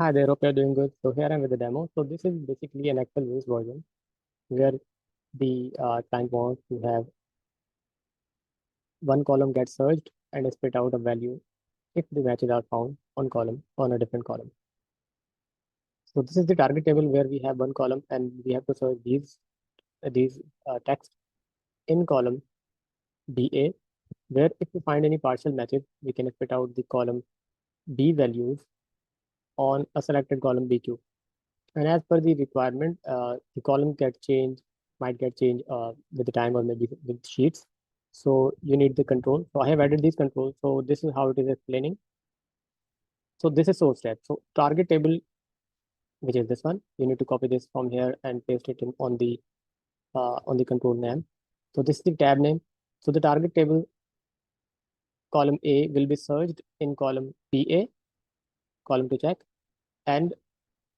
Hi there, hope you're doing good. So here I'm with the demo. So this is basically an Excel-based version where the client wants to have one column get searched and spit out a value if the matches are found on a different column. So this is the target table where we have one column and we have to search these text in column BA, where if we find any partial matches, we can spit out the column B values on a selected column BQ. And as per the requirement, the column might get changed with the time or maybe with sheets. So you need the control. So I have added these controls. So this is how it is explaining. So this is source tab. So target table, which is this one, you need to copy this from here and paste it in on the control name. So this is the tab name. So the target table column A will be searched in column BA, column to check, and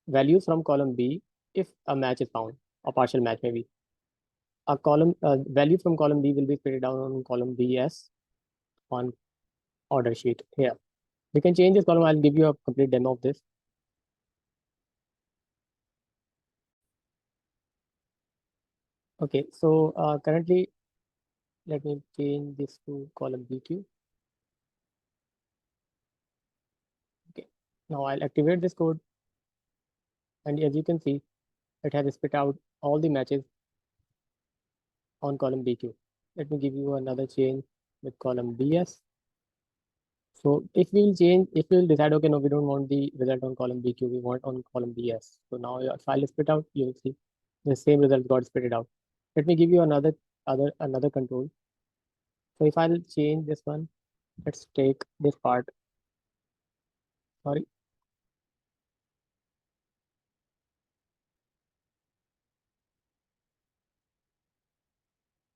values from column B if a match is found, a partial match maybe. A column value from column B will be filled down on column BS on order sheet here. We can change this column. I'll give you a complete demo of this. Okay, so currently, let me change this to column BQ. Okay, now I'll activate this code. And as you can see, it has spit out all the matches on column BQ. Let me give you another change with column BS. So if we will decide, okay, no, we don't want the result on column BQ, we want on column BS. So now your file is spit out, you will see the same result got spit out. Let me give you another control. So if I'll change this one, let's take this part. Sorry.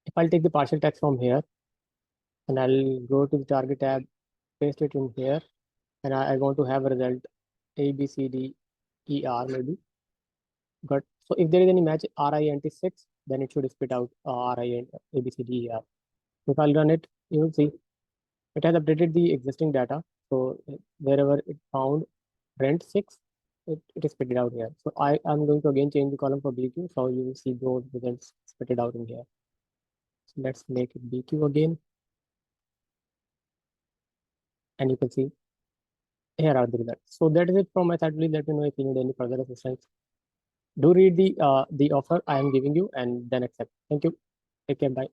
If I'll take the partial text from here and I'll go to the target tab, paste it in here, and I want to have a result A, B, C, D, E, R maybe. But so if there is any match RINT6, then it should spit out RIN A, B, C, D, E, R. If I'll run it, you will see it has updated the existing data. So wherever it found rent 6, it is spitted out here. So I am going to again change the column for BQ. So you will see those results spitted out in here. So let's make it BQ again. And you can see here are the results. So that is it from my side. Please let me know if you need any further assistance. Do read the offer I am giving you and then accept. Thank you. Take care. Bye.